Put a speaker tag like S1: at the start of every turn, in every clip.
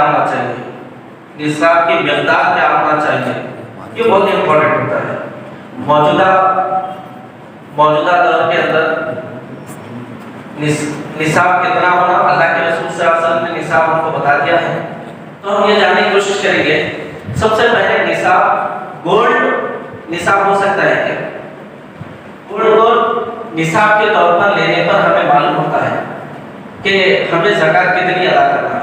S1: ہونا چاہیے، نصاب کی مقدار کیا ہونا چاہیے، یہ بہت امپورٹنٹ ہوتا ہے۔ موجودہ دور کے اندر نصاب کتنا ہونا، اللہ کے رسول صلی اللہ علیہ وسلم نے نصاب ہم کو بتا دیا ہے، تو ہم یہ جاننے کی کوشش کریں گے۔ سب سے پہلے نصاب گولڈ نصاب ہو سکتا ہے کیا؟ گولڈ کو نصاب کے طور پر لینے پر ہمیں معلوم ہوتا ہے کہ ہمیں زکوٰۃ کتنی ادا کرنا ہے۔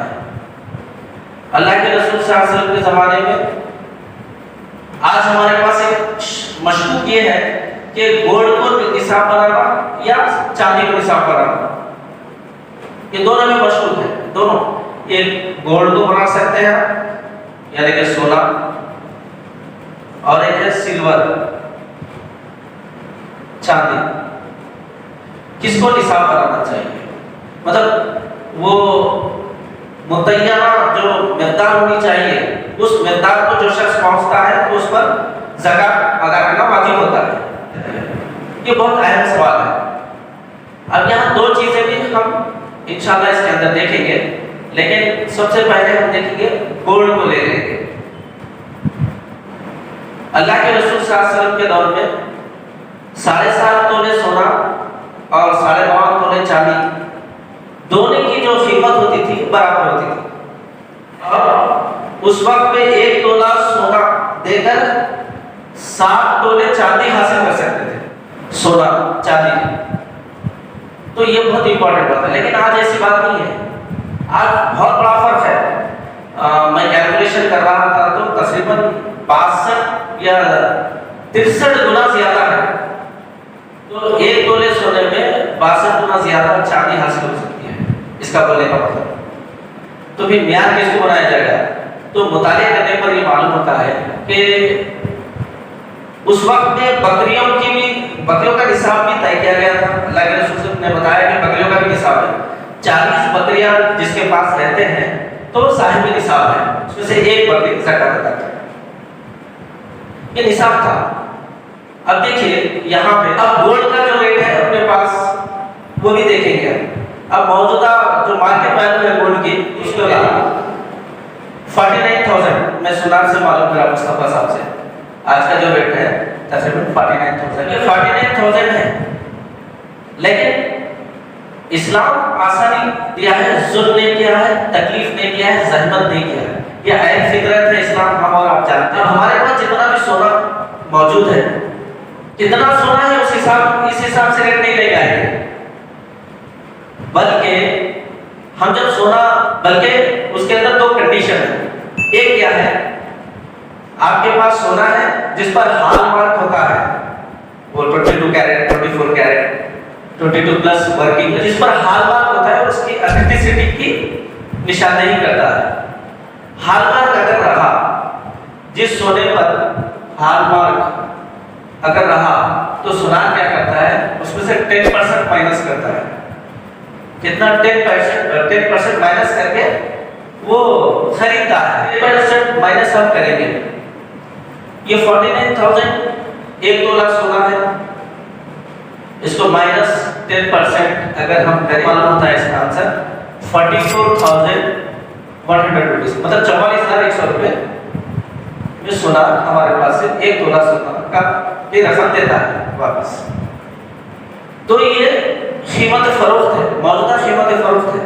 S1: اللہ کے رسول صلی اللہ علیہ وسلم کے زمانے میں آج ہمارے پاس ایک مشکوک یہ ہے کہ گولڈ کو نصاب بنانا یا چاندی کو نصاب بنانا، یہ دونوں میں مشکوک ہے۔ دونوں، ایک گولڈ کو بنا سکتے ہیں یعنی کہ سونا، اور ایک ہے سلور چاندی۔ کس کو نصاب بنانا چاہیے؟ مطلب وہ متعینہ جو مقدار ہونی چاہیے، اس مقدار کو جو شخص پہنچتا ہے تو اس پر زکوٰۃ ادا کرنا واجب ہوتا ہے۔ یہ بہت اہم سوال ہے۔ اب یہاں دو چیزیں بھی ہم انشاءاللہ اس کے اندر دیکھیں گے، لیکن سب سے پہلے ہم دیکھیں گے گولڈ کو لے لیں گے۔ اللہ کے رسول صلی اللہ علیہ وسلم کے دور میں 7.5 تولے سونا اور 9.5 تولے چاندی دونوں کی جو قیمت ہوتی تھی برابر ہوتی تھی، اور اس وقت میں 1 تولہ سونا دے کر 7 تولے چاندی حاصل کر سکتے تھے، سونا چاندی۔ تو یہ بہت امپورٹنٹ بات ہے، لیکن آج ایسی بات نہیں ہے۔ آج بہت بڑا فرق ہے۔ میں کیلکولیشن کر رہا تھا تو تقریباً 62 یا 63 گنا زیادہ ہے۔ تو 1 تولے سونے میں 62 گنا زیادہ چاندی حاصل ہو سکتی ہے، اس کا بولنے کا مطلب۔ تو پھر معیار کس کو بنایا جائے گا؟ تو مطالعہ کرنے پر یہ معلوم ہوتا ہے کہ اس وقت میں بکریوں کا نصاب بھی طے کیا گیا تھا۔ اللہ کے رسول نے بتایا کہ بکریوں کا بھی نصاب ہے، 40 بکریاں جس کے پاس رہتے ہیں تو صاحب نصاب ہے، اس میں سے 1 بکری زکوٰۃ ادا کرے، یہ نصاب تھا۔ اب دیکھیے یہاں پہ اب گولڈ کا جو ریٹ ہے اپنے پاس وہ بھی دیکھیں گے۔ اب موجودہ جو مارکیٹ ویلیو ہے گولڈ کی، اس کو 49,000 میں سنار سے معلوم کرا مصطفیٰ صاحب سے، آج کا جو ریٹ ہے تقریباً 49,000، یہ 49,000 ہے۔ لیکن اسلام آسانی دیا ہے، ظلم نہیں کیا ہے، تکلیف نہیں کیا ہے، زحمت نہیں کیا ہے، یہ عین فطرت ہے اسلام، ہم اور آپ جانتے ہیں۔ ہمارے پاس جتنا بھی سونا موجود ہے، کتنا سونا ہے اس حساب سے ریٹ نہیں لے جائیں گے، بلکہ ہم جب سونا، بلکہ اس کے اندر 2 کنڈیشن ہے۔ ایک کیا ہے، آپ کے پاس سونا ہے جس پر ہال مارک ہوتا ہے، وہ 22 کیرٹ 24 کیرٹ 22 پلس ورکنگ، جس پر ہال مارک ہوتا ہے، اس کی اتھینٹسٹی کی نشاندہی کرتا ہے۔ ہال مارک اگر رہا، جس سونے پر ہال مارک اگر رہا تو سونار کیا کرتا ہے، اس میں سے 10% مائنس کرتا ہے۔ کتنا؟ 10% مائنس کر کے وہ خریدتا ہے۔ 10% مائنس ہم کریں گے، یہ 49,000 1 تولہ سونا ہے، اس کو مائنس 10% اگر ہم کریں، معلوم ہوتا ہے اس کا آنسر 44,100 روپیز، مطلب 44,100 روپے میں سونا ہمارے پاس سے 1 تولہ سونا کا یہ رقم دیتا ہے واپس۔ تو یہ قیمت فروخت ہے، موجودہ قیمت فروخت ہے۔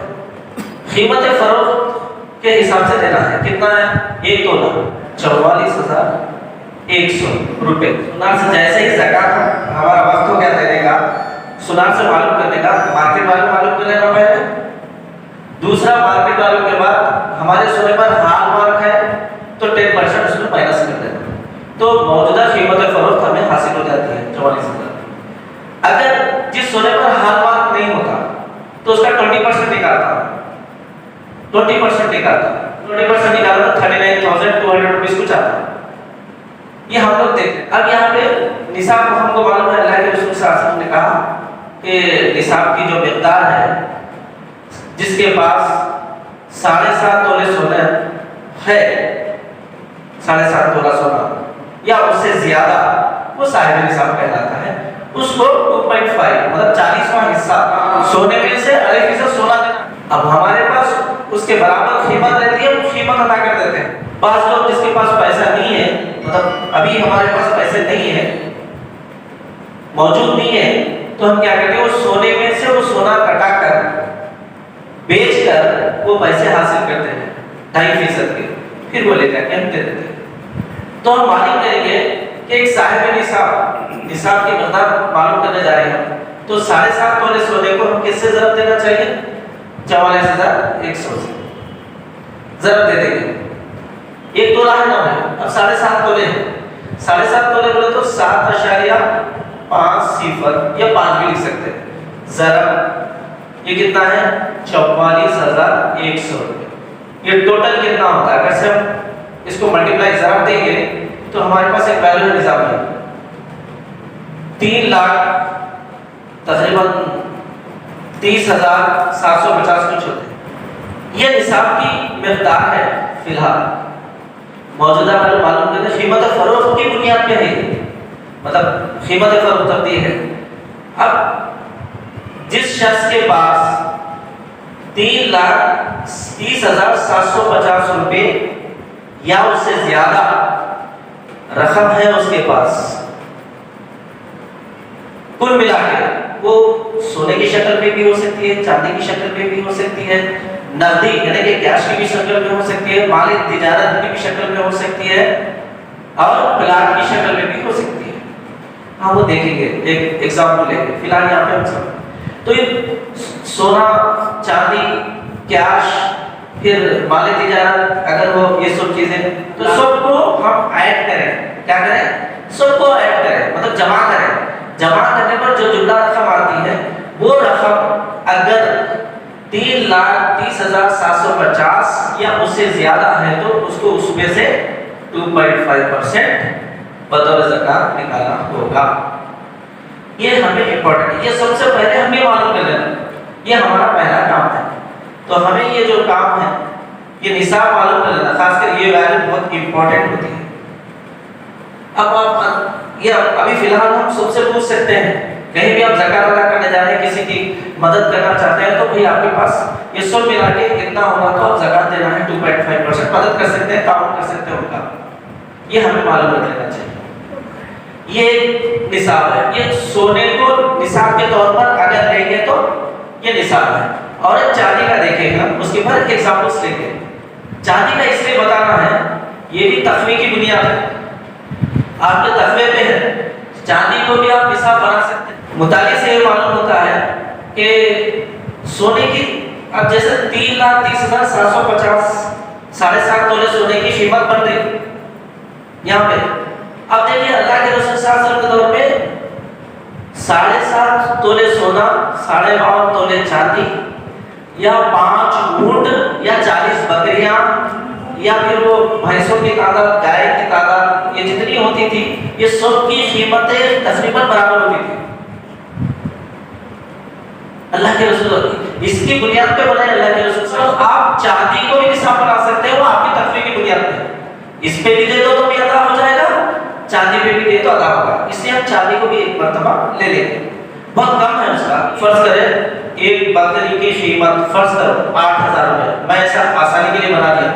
S1: قیمت فروخت کے حساب سے دینا ہے، کتنا ہے؟ 1 تولہ 44,100 روپے۔ سونار سے جیسے ہی زکوٰۃ ہمارا وقت ہو گیا دینے کا، سونار سے معلوم کرنے کا، مارکیٹ والے معلوم کر لینا پہلے، دوسرا مارکیٹ والوں کے بعد ہمارے سونے پر ہال مارک ہے تو 10% اس میں مائنس کر دینا، تو موجودہ قیمت فروخت ہمیں حاصل ہو جاتی ہے 44,000۔ اگر جس سونے پر ہال مارک نہیں ہوتا تو اس کا 20% نکالتا، 20% نکالتا 39,200 روپیز کچھ آتا۔ یہ ہم لوگ دیکھیں۔ اب یہاں پہ نصاب ہم کو معلوم ہے، اللہ کے رسول صلی اللہ علیہ وسلم نے کہا کہ نصاب کی جو مقدار ہے، جس کے پاس 7.5 تولے سونا ہے، 7.5 تولہ سونا یا اس سے زیادہ، وہ صاحب نصاب کہلاتا ہے۔ اس کو 2.5 مطلب 40واں حصہ سونے میں سے 1.5% سونا دینا۔ اب ہمارے پاس اس کے برابر قیمت رہتی ہے وہ قیمت ادا کر دیتے ہیں. بعض لوگ جس کے پاس پیسہ نہیں ہے، مطلب ابھی ہمارے پاس پیسے نہیں ہے، موجود نہیں ہے، تو ہم کیا کرتے ہیں وہ سونے میں سے وہ سونا کٹا کر بیچ کر وہ پیسے حاصل کرتے ہیں 2.5% کے، پھر وہ لے جا کے ہم دے دیتے ہیں. تو ہم معلوم کریں گے کہ ایک صاحب نصاب کی مقدار معلوم کرنے جا رہے ہیں. تو 7.5 تولے سونے کو ہم کس سے ضرب دینا چاہیے؟ 44,100 سے ضرب دے دیں گے. 1 تولہ ہے نا، اب 7.5 تولے ہیں. 7.5 تولے بولے تو 7.50 یا 5 بھی لکھ سکتے ہیں. ضرب یہ کتنا ہے؟ 44,100 روپے. یہ ٹوٹل کتنا ہوتا ہے؟ اگر سے ہم اس کو ملٹیپلائی ضرب دیں گے تو ہمارے پاس ایک ویلیو نظام ہے 3 لاکھ تقریباً 30,750 کچھ ہوتے ہیں. یہ نصاب کی مقدار ہے. فی الحال موجودہ ویلیو معلوم کرنا قیمت فروخت کی بنیاد پہ ہے، مطلب قیمت فروخت تبدیل ہے. اب جس شخص کے پاس 3,30,750 روپے یا اس سے زیادہ رقم ہے اس کے پاس، کل ملا کے وہ سونے کی شکل میں بھی ہو سکتی ہے، چاندی کی شکل میں بھی ہو سکتی ہے، نقدی یعنی کہ کیش کی بھی شکل میں ہو سکتی ہے، مال تجارت کی بھی شکل میں ہو سکتی ہے، اور پلاٹ کی شکل میں بھی ہو سکتی ہے. ہم وہ دیکھیں گے، ایک ایگزامپل لیں گے. فی الحال یہاں پہ ہم سب تو یہ سونا، چاندی، کیش، پھر مال تجارت، اگر وہ یہ سب چیزیں، تو سب کو ہم ایڈ کریں. کیا کریں؟ سب کو ایڈ کریں، مطلب جمع کریں. جمع کرنے پر جو جملہ رقم آتی ہے وہ رقم اگر 3,30,750 یا اس سے زیادہ ہے تو اس کو اس میں سے 2.5% بطور زکات نکالنا ہوگا. یہ ہمیں امپورٹنٹ ہے. یہ سب سے پہلے ہمیں معلوم کر لینا، یہ ہمارا پہلا کام ہے. تو ہمیں یہ جو کام ہے یہ نصاب معلوم کر لینا، خاص کر یہ ویلیو بہت امپورٹنٹ ہوتی ہے. اب آپ یہ ابھی فی الحال ہم سب سے پوچھ سکتے ہیں، کہیں بھی آپ زکات ادا کرنے جا رہے ہیں، کسی کی مدد کرنا چاہتے ہیں، تو بھئی آپ کے پاس یہ سب ملا کے کتنا ہوگا تو آپ زکات دینا ہے 2.5% مدد کر سکتے ہیں، تعاون کر سکتے ہیں ان کا. یہ ہمیں معلوم رکھ لینا چاہیے. یہ نصاب ہے. یہ سونے کو نصاب کے طور پر اگر لیں گے تو یہ نصاب ہے. اور چاندی کا دیکھیں ہم اس کے بعد ایگزامپلس لیں گے. چاندی کا اس لیے بتانا ہے، یہ بھی تخمین کی بنیاد ہے، آپ کے تخمے پہ ہے. چاندی کو بھی آپ نصاب بنا سکتے ہیں. مطالعے سے یہ معلوم ہوتا ہے کہ سونے کی اب جیسے 3,30,750 7.5 تولے سونے کی قیمت بن رہی یہاں پہ. اب دیکھیے اللہ کے رسول صلی اللہ علیہ وسلم کے دور میں 7.5 تولے سونا، 52.5 تولے چاندی، یا 5 اونٹ یا 40 بکریاں، یا پھر وہ بھینسوں کی تعداد، گائے کی تعداد، یہ جتنی ہوتی تھی یہ سب کی قیمتیں تقریباً برابر ہوتی تھی. اللہ کے رسول اس کی بنیاد پہ بنائے. اللہ کے رسول صلی اللہ علیہ وسلم آپ چاندی کو بھی نصاب بنا سکتے ہیں، وہ آپ کی تقوی کی بنیاد پہ. اس پہ بھی دے دو تو بھی ادا ہو جائے گا، چاندی پہ بھی دے تو ادا ہوگا. اس لیے ہم چاندی کو بھی ایک مرتبہ لے لیں گے. بہت کم ہے اس کا. فرض کریں ایک بکری کی قیمت فرض کرو 8,000 روپے. میں ایسا آسانی کے لیے بنا دیا،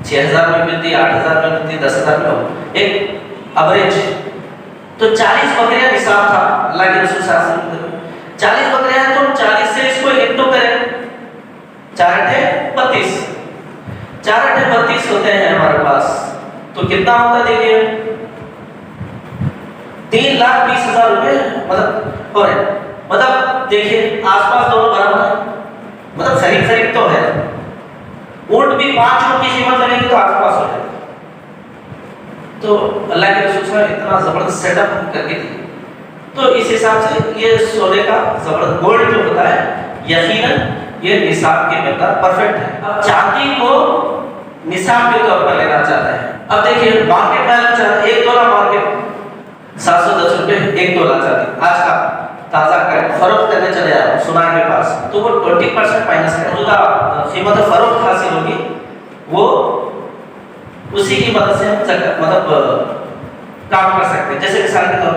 S1: 6,000 روپے ملتی، 8,000 روپے ملتی، 10,000 روپے ایک ایوریج. تو 40 بکریاں نصاب تھا اللہ کے رسول صلی اللہ علیہ وسلم. 40 بکریاں ہیں تو 40 سے اس کو انٹو کریں، 4×32، 4×32 ہوتے ہیں ہمارے پاس. تو کتنا ہوتا ہے دیکھیے 3,20,000 روپے مطلب ہو رہے. مطلب دیکھیے آس پاس دونوں برابر ہیں، مطلب قریب تو ہے. اونٹ بھی 5 اونٹ کی قیمت لگے گی تو آس پاس ہو جائے. تو اللہ کے رسول صلی اللہ علیہ وسلم اتنا زبردست سیٹ اپ کر کے دیے. تو اس حساب سے یہ سونے کا زبردست گولڈ جو ہوتا ہے یقیناً یہ نصاب کے مقدار پرفیکٹ ہے. اب چاندی کو نصاب کے طور پر لینا چاہتا ہے. اب دیکھیے مارکیٹ ویلیو چاہتا ہے 1 تولہ مارکیٹ 710 روپے 1 تولہ چاندی آج کا تازہ کر فروخت کرنے چلے آئے سنار کے پاس، تو وہ 20% مائنس ہے. جو کا قیمت فروخت حاصل ہوگی وہ اسی کی مدد سے ہم مطلب کام کر سکتے ہیں. جیسے مثال کے طور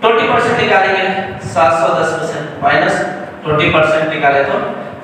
S1: پر 20% نکالیں گے 710% مائنس 20% نکالے تو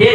S1: 1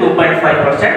S1: 2.5%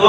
S1: 2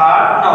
S1: 8, 9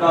S1: 9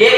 S1: 1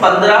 S1: 15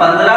S1: 15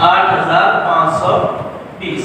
S1: 8,520।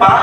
S1: 5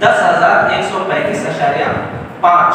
S1: 10,135.5।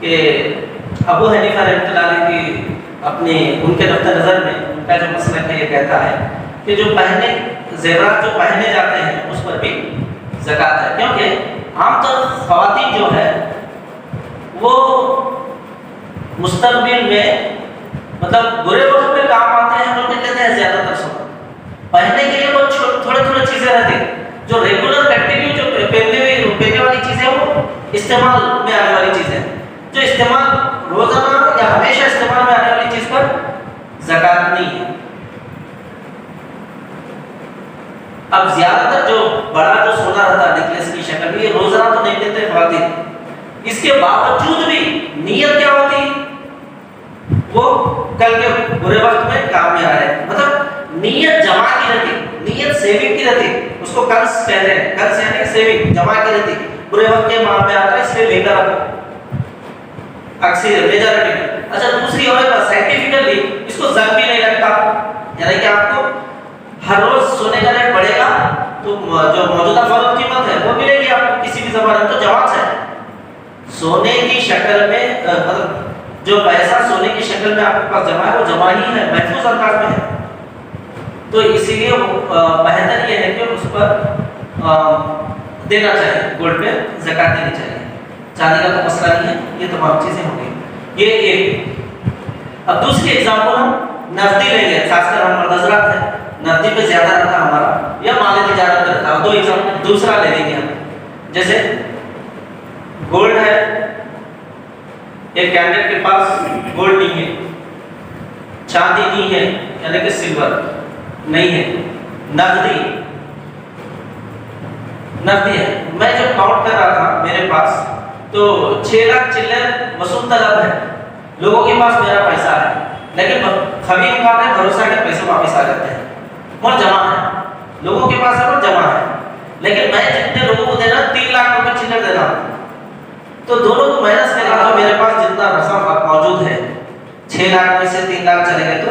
S1: کہ ابو حنیفہ رحمۃ اللہ علیہ کی اپنی ان کے نقطہ نظر میں ان کا جو مسلک ہے یہ کہتا ہے کہ جو پہنے زیورات جو پہنے جاتے ہیں اس پر بھی زکوٰۃ ہے، کیونکہ عام طور خواتین جو ہے وہ مستقبل میں مطلب برے وقت میں کام آتے ہیں، لوگ کہتے ہیں زیادہ تر سونا پہننے کے لیے وہ تھوڑے تھوڑے چیزیں رہتی ہیں، جو ریگولر کنٹینیو جو پہننے والی چیزیں وہ استعمال میں آنے والی چیزیں، جو استعمال روزانہ یا ہمیشہ استعمال میں آنے والی چیز پر زکوٰۃ نہیں ہے۔ اب زیادہ تر جو بڑا جو سونا رہتا ہے نیکلیس کی شکل میں، یہ روزانہ تو نہیں دیتے خواتین، اس کے باوجود بھی نیت کیا ہوتی وہ کل کے برے وقت میں کام میں آ رہے ہیں، مطلب نیت جمع کی رہتی، نیت سیونگ کی رہتی، اس کو کنس کہتے ہیں، کنس یعنی سیونگ جمع کی رہتی، برے وقت کے معاملے میں آتا ہے اس لیے لے کر رکھو اکثر میجارٹی۔ اچھا دوسری اور سائنٹیفکلی اس کو زنگ بھی نہیں لگتا، یعنی کہ آپ کو ہر روز سونے کا ریٹ بڑھے گا تو جو موجودہ فروخت قیمت ہے وہ ملے گی آپ کو کسی بھی زمانے میں، تو جواز ہے سونے کی شکل میں، مطلب جو پیسہ سونے کی شکل میں آپ کے پاس جمع ہے وہ جمع ہی ہے، محفوظ انداز میں ہے، تو اسی لیے بہتر یہ ہے کہ اس پر دینا چاہیے، گولڈ پہ زکوٰۃ دینی چاہیے، چاندی کا تو مسئلہ نہیں ہے، یہ تمام چیزیں ہوں گی۔ یہ ایک۔ اب دوسری ایگزامپل ہم نقدی لیں گے، خاص کر ہم مرد حضرات ہیں، نقدی پہ زیادہ رہتا ہمارا یا مال تجارت رہتا ہے، دو ایگزامپل دوسرا لے لیں گے ہم، جیسے گولڈ ہے، ایک کینڈیڈیٹ کے پاس گولڈ نہیں ہے، چاندی نہیں ہے یعنی کہ سلور نہیں ہے، نقدی ہے، میں جب کاؤنٹ کر رہا تھا میرے پاس تو 6 لاکھ چلر وصول طلب ہے، لوگوں کے پاس میرا پیسہ ہے، لیکن کبھی امکان ہے بھروسہ کہ پیسے واپس آ جاتے ہیں اور جمع ہے، لوگوں کے پاس اور جمع ہے، لیکن میں جتنے لوگوں کو دینا 3 لاکھ روپے چلر دینا، تو دونوں کو مائنس کرنا تو میرے پاس جتنا رقم موجود ہے 6 لاکھ میں سے 3 لاکھ چلے گئے تو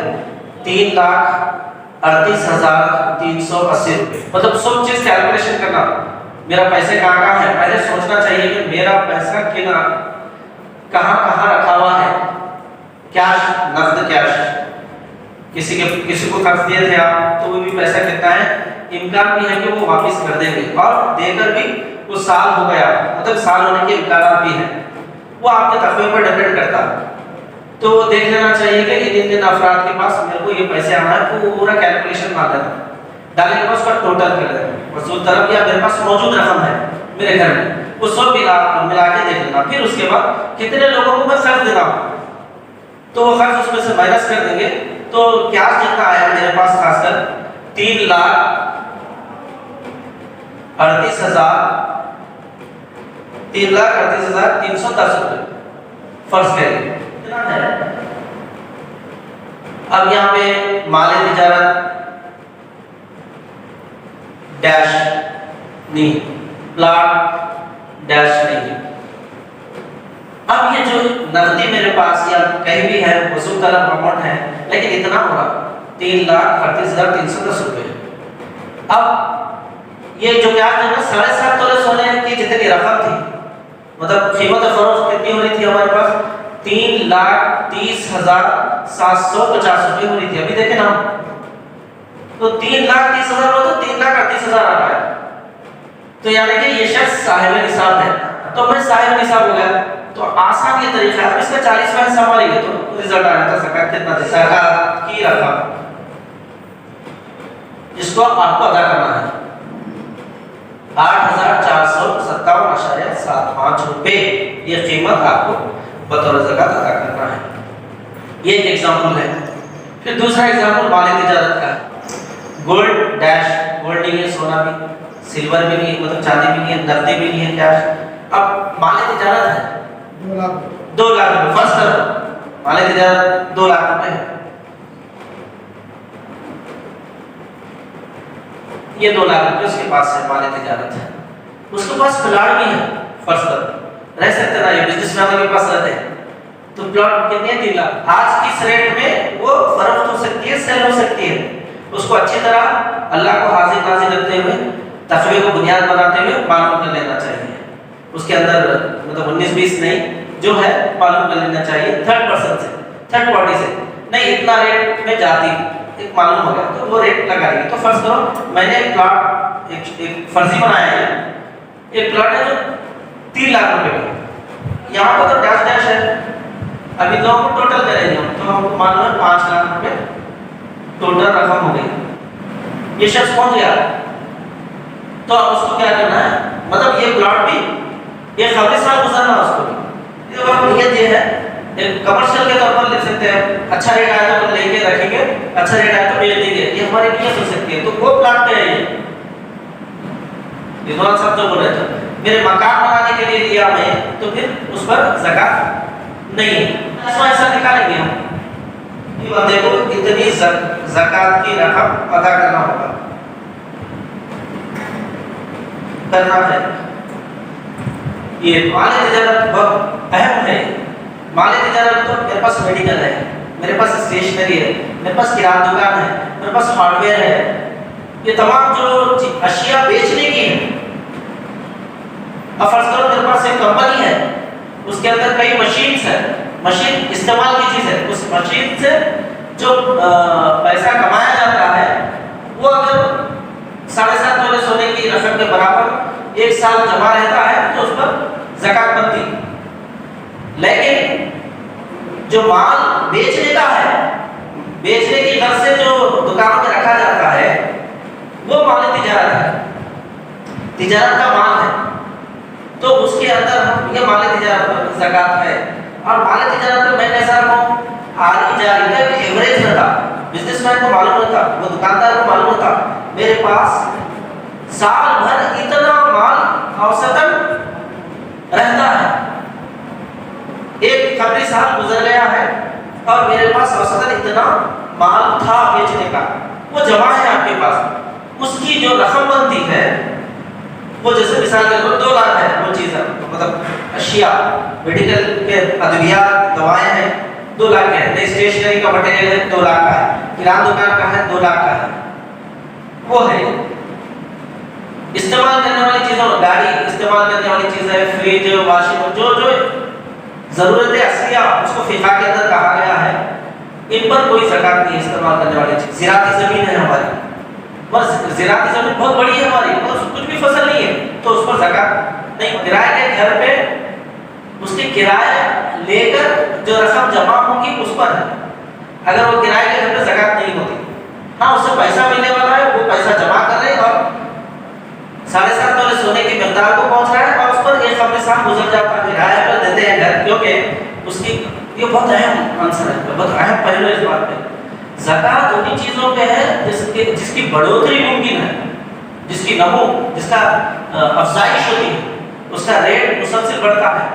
S1: 3,38,380 روپے، مطلب سب چیز کیلکولیشن کرنا، میرا پیسے کہاں ہے، پہلے سوچنا چاہیے کہ میرا پیسہ کہاں رکھا ہوا ہے، کیش، نقد کیش، کسی کو قرض دیے تھے آپ تو وہ بھی پیسہ کتنا ہے، امکان بھی ہے کہ وہ واپس کر دیں گے، اور دے کر بھی وہ سال ہو گیا، مطلب سال ہونے کے امکانات بھی ہیں، وہ آپ کے تقوی پر ڈپینڈ کرتا ہے، تو دیکھ لینا چاہیے کہ ان افراد کے پاس میرے کو یہ پیسے آنا ہے، تو وہ پورا کیلکولیشن مار دینا، ڈالنے کے بعد اس کا ٹوٹل کر دینا، وصول طلب یا میرے پاس موجود رقم ہے میرے گھر میں، وہ سب ملا کے دیکھ لینا، پھر اس کے بعد کتنے لوگوں کو میں قرض دینا ہوں تو وہ قرض اس میں سے مائنس کر دیں گے، تو کیش جتنا آیا میرے پاس خاص کر 3,38,310 روپے فرض کریں۔ اب یہاں پہ مال تجارت ڈیش نہیں، پلاٹ ڈیش نہیں، اب یہ جو نقدی میرے پاس یا کہیں بھی ہے وصول طلب اماؤنٹ ہے لیکن اتنا ہوا 3,38,310 روپے، اب یہ جو کیا ہے 7.5 تولے سونے کی جتنی رقم تھی، مطلب قیمت فروخت کتنی ہونی تھی ہمارے پاس 3,30,750 روپے ہونی تھی، ابھی دیکھیں نا تو 3,30,000 ہو تو 3,38,000 آ رہا ہے، تو یعنی کہ یہ شخص صاحب نصاب ہے، تو میں صاحب نصاب ہو گیا، تو آسان یہ طریقہ ہے، اس کا 40% حصہ ماریں گے تو رزلٹ آ جاتا، زکوٰۃ کتنا دے، زکوٰۃ کی رقم جس کو آپ کو ادا کرنا ہے 8,457.75 روپے، یہ قیمت آپ کو بطور زکوٰۃ ادا کرنا ہے، یہ ایک ایگزامپل ہے۔ پھر دوسرا ایگزامپل مال تجارت کا، گولڈ ڈیش، گولڈ نہیں ہے، سونا بھی، سلور بھی نہیں ہے، مطلب چاندی بھی نہیں ہے، نقدی بھی نہیں ہے، کیش، اب مال تجارت ہے 2 لاکھ روپے، فرض کرو مال تجارت 2 لاکھ روپے ہے، یہ 2 لاکھ روپے اس کے پاس ہے، مال تجارت ہے، اس کے پاس پلاٹ بھی ہے، فرض کرو رہ سکتے نا، یہ بزنس مینوں کے پاس رہتے ہیں، تو پلاٹ کتنے ہیں 3 لاکھ، آج کس ریٹ میں وہ فروخت ہو سکتی ہے، سیل ہو سکتی ہے، اس کو اچھی طرح اللہ کو حاضر ناظر رکھتے ہوئے، تقوی کو بنیاد بناتے ہوئے معلوم کر لینا چاہیے، اس کے اندر مطلب 19-20 نہیں، جو ہے معلوم کر لینا چاہیے تھرڈ پرسن سے، تھرڈ پارٹی سے، نہیں اتنا ریٹ میں جاتی ایک معلوم ہو گیا تو وہ ریٹ لگا دیں گے. تو فرض کرو میں نے ایک پلاٹ ایک فرضی بنایا ہے، ایک پلاٹ ہے جو 3 لاکھ روپے کا، یہاں پر تو ڈیش ڈیش ہے، ابھی دو کو ٹوٹل کریں گے تو ہم کو معلوم ہے 5 لاکھ روپے ٹوٹل رقم ہو گئی. یہ شخص پہنچ گیا تو اب اس کو کیا کرنا ہے، مطلب یہ پلاٹ بھی یہ خبر سال گزرنا اس کو بھی، یہ وقت نیت یہ ہے ایک کمرشل کے طور پر لکھ سکتے ہیں، اچھا ریٹ آیا تو لے کے رکھیں گے، اچھا ریٹ آیا تو بیچ دیں گے، یہ ہماری نیت ہو سکتی ہے. تو وہ پلاٹ پہ ہے یہ دونوں سب جو بول رہے تھے میرے مکان بنانے کے لیے لیا میں تو پھر اس پر زکات نہیں ہے، ایسا نکالیں گے ہم. یہ بندے کو اتنی زکات کی رقم ادا کرنا ہوگا، کرنا ہے. یہ مال تجارت بہت اہم ہے. مال تجارت تو میرے پاس میڈیکل ہے، میرے پاس اسٹیشنری ہے، میرے پاس کرانہ دکان ہے، میرے پاس ہارڈ ویئر ہے، یہ تمام جو اشیاء بیچنے کی ہیں. اب فرض کرو میرے پاس ایک کمپنی ہے، اس کے اندر کئی مشینز ہیں، مشین استعمال کی چیز ہے، اس مشین سے جو پیسہ کمایا جاتا ہے وہ اگر 7.5 تولے سونے کی رقم کے برابر 1 سال جمع رہتا ہے تو اس پر زکات بنتی. لیکن جو مال بیچنے کا ہے، بیچنے کی غرض سے جو دکانوں میں رکھا جاتا ہے وہ مال تجارت ہے، تجارت کا مال ہے، تو اس کے اندر یہ مال تجارت پر زکات ہے. اور مال تجارت پر میں کیسا رکھوں، آری جاری کا ایوریج رہتا، بزنس مین کو معلوم ہوتا، وہ دکاندار کو معلوم ہوتا میرے پاس سال بھر اتنا مال اوسطاً رہتا ہے، ایک قبلی سال گزر گیا ہے اور میرے پاس اوسطاً اتنا مال تھا بیچنے کا، وہ جمع ہے آپ کے پاس، اس کی جو رقم بنتی ہے وہ جیسے مثال کے طور 2 لاکھ ہے، وہ چیز ہے مطلب اشیاء میڈیکل کے ادویات دوائیں ہیں 2 لاکھ کے ہے، اسٹیشنری کا مٹیریل ہے 2 لاکھ کا ہے، کرانہ دکان کا ہے 2 لاکھ کا ہے. وہ ہے استعمال کرنے والی چیزوں، گاڑی استعمال کرنے والی چیزیں، فریج، واشنگ، جو ضرورت اصلیہ اس کو فقہ کے اندر کہا گیا ہے، ان پر کوئی زکات نہیں استعمال کرنے والی چیز. زراعتی زمین ہے ہماری، بس زراعتی زمین بہت بڑی ہے ہماری، مطلب کچھ بھی فصل نہیں ہے تو اس پر زکات نہیں. کرائے کے گھر پہ اس کی کرایہ لے کر جو رقم جمع ہوگی اس پر ہے، اگر وہ کرائے کے گھر پہ زکات نہیں ہوتی. ہاں اس سے پیسہ ملنے والا ہے، وہ پیسہ جمع کر رہے اور 7.5 تولے سونے کی مقدار کو پہنچ رہا ہے اور اس پر ایک قبل سال گزر جاتا ہے، کرایہ پر دیتے ہیں گھر، کیونکہ اس کی یہ بہت اہم عنصر ہے، بہت اہم پہلو اس بات پہ. زکات انہی چیزوں پہ ہے جس کی بڑھوتری ممکن ہے، جس کی نمو، جس کا افزائش ہوتی ہے، اس کا ریٹ مسلسل بڑھتا ہے.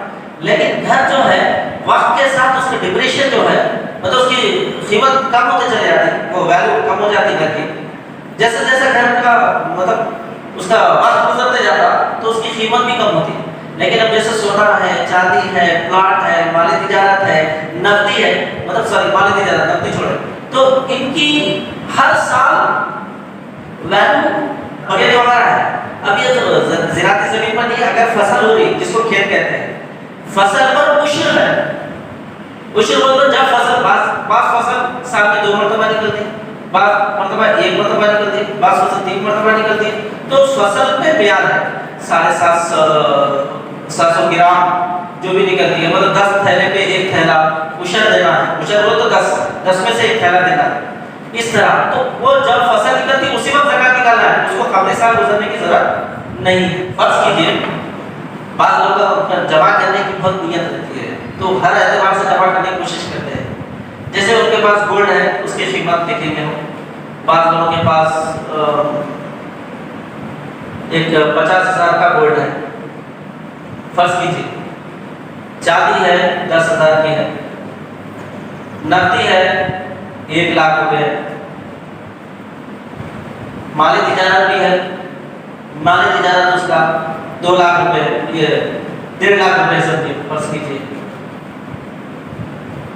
S1: لیکن گھر جو ہے وقت کے ساتھ اس کا ڈپریشن جو ہے، مطلب اس کی قیمت کم ہوتے چلے جاتی ہے، وہ ویلیو کم ہو جاتی ہے گھر کی. جیسے جیسے گھر کا مطلب اس کا وقت گزرتے جاتا تو اس کی قیمت بھی کم ہوتی ہے. لیکن اب جیسے سونا ہے، چاندی ہے، پلاٹ ہے، مالی تجارت ہے، نقدی ہے، مطلب مالی تجارت نقدی چھوڑے، تو ان کی ہر سال ویلیو وغیرہ وغیرہ ہے. اب یہ جو زراعتی زمین پر نہیں، اگر فصل ہو رہی جس کو کھیت کہتے ہیں، فصل پر عشر ہے. عشر بولتے جب فصل بعض فصل سال میں 2 مرتبہ نکلتی ہے، بعض مرتبہ 1 مرتبہ نکلتی ہے، بعض فصل 3 مرتبہ نکلتی ہے، تو اس فصل پہ بیان ہے. 750 گرام جو بھی نکلتی ہے، مطلب 10 تھیلے پہ 1 تھیلا عشر دینا ہے. عشر بولے تو 10 میں سے 1 تھیلا دینا ہے. اس طرح تو وہ جب فصل نکلتی ہے اسی وقت زکات نکالنا ہے، اس کو قبل سال گزرنے کی ضرورت نہیں. فرض کیجیے بعض لوگ جمع کرنے کی بہت نیت رہتی ہے تو ہر اعتبار سے جمع کرنے کی کوشش کرتے ہیں. جیسے ان کے پاس گولڈ ہے، اس کی قیمت دیکھیں گے. بعض لوگوں کے پاس ایک 50,000 کا گولڈ ہے، فرض کیجیے. چاندی ہے 10,000 کی ہے، نقدی ہے 1 لاکھ روپے، مالی تجارت بھی ہے، مالی تجارت اس کا 2 لاکھ روپے، یہ 1.5 لاکھ روپے سمجھیے، فرض کیجیے.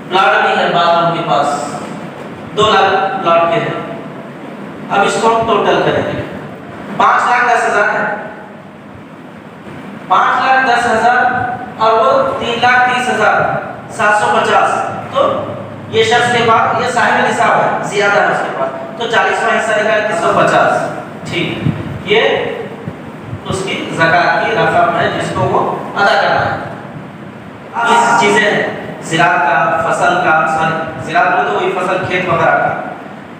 S1: پلاٹ بھی ہے بعض لوگوں کے پاس 2 لاکھ پلاٹ کے ہیں. اب اس کو ہم ٹوٹل کریں گے 5,10,000 ہے. 5,10,000 اور وہ 3,30,750. تو یہ شخص کے بعد یہ صاحب نصاب ہے، زیادہ ہے اس کے پاس، تو 40واں حصہ نکال 350. ٹھیک، یہ اس کی زکات کی رقم ہے جس کو وہ ادا کرنا ہے. اس چیزیں ہیں زراعت کا، فصل کا، زراعت میں تو وہی فصل کھیت وغیرہ کا،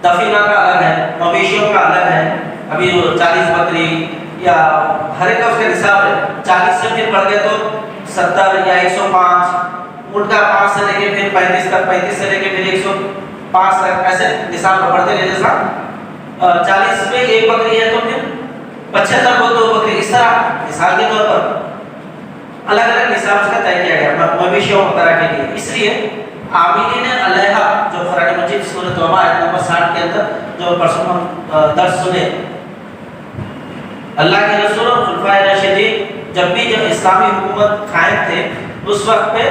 S1: دفینہ کا الگ ہے، مویشیوں کا الگ ہے. ابھی 40 بکری یا ہر ایک کا اس کا نصاب ہے. 40 سے پھر بڑھ گئے تو 70 یا 105، اونٹ کا 5 سے لے کے پھر 35 تک، 35 سے لے کے پھر 105 تک، ایسے نصاب بڑھتے گئے. جیسا 40 میں ایک بکری ہے تو پھر 75 کو 2 بکری، اس طرح مثال کے طور پر الگ الگ نصاب اس کا طے کیا گیا مویشیوں وغیرہ کے لیے. اس لیے عاملین علیہ جو قرآن مجید سورۃ توبہ آیت نمبر 60 کے اندر جو پرسوں ہم درس سنے، اللہ کے رسول اور خلفائے راشدین جب اسلامی حکومت قائم تھے اس وقت پہ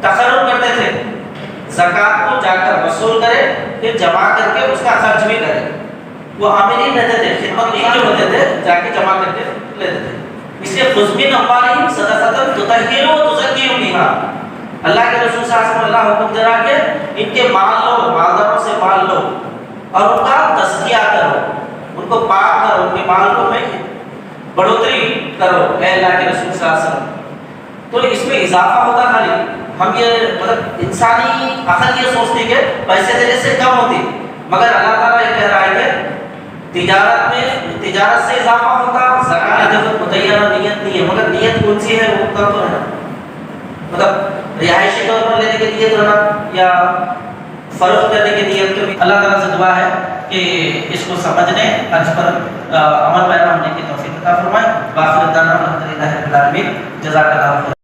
S1: تقرر کرتے تھے زکوٰۃ کو جا کر وصول کرے، پھر جمع کر کے اس کا خرچ بھی کرے. وہ عاملین رہتے تھے، خدمت جو ہوتے تھے جا کے جمع کر کے لیتے تھے. اس لیے خذ من اموالہم صدقۃ تطہرھم وتزکیھم بہا، اللہ کے رسول صلی اللہ علیہ وسلم اللہ حکم دے رہا کہ ان کے مال لو، مالداروں سے مال لو اور ان کا تزکیہ کرو، ان کو پاک کرو، ان کے مال کو میں بڑھوتری کرو اے اللہ کے رسول صلی اللہ علیہ وسلم. تو اس میں اضافہ ہوتا خالی ہم یہ مطلب انسانی عقل یہ سوچتی کہ پیسے دینے سے کم ہوتی، مگر اللہ تعالیٰ یہ کہہ رہا ہے کہ تجارت سے اضافہ ہوتا. زکوٰۃ جب متعینہ نیت نہیں ہے، مگر نیت کون سی ہے وہ تو ہے نا، مطلب رہائشی طور پر لینے کی نیت رہنا یا فروخت کرنے کی نیت. تو اللہ تعالیٰ سے دعا ہے کہ اس کو سمجھنے اور اس پر عمل پیرا ہونے کی توفیق عطا فرمائے. باخر دعوانا الحمدللہ رب العالمین. جزاک اللہ خیر.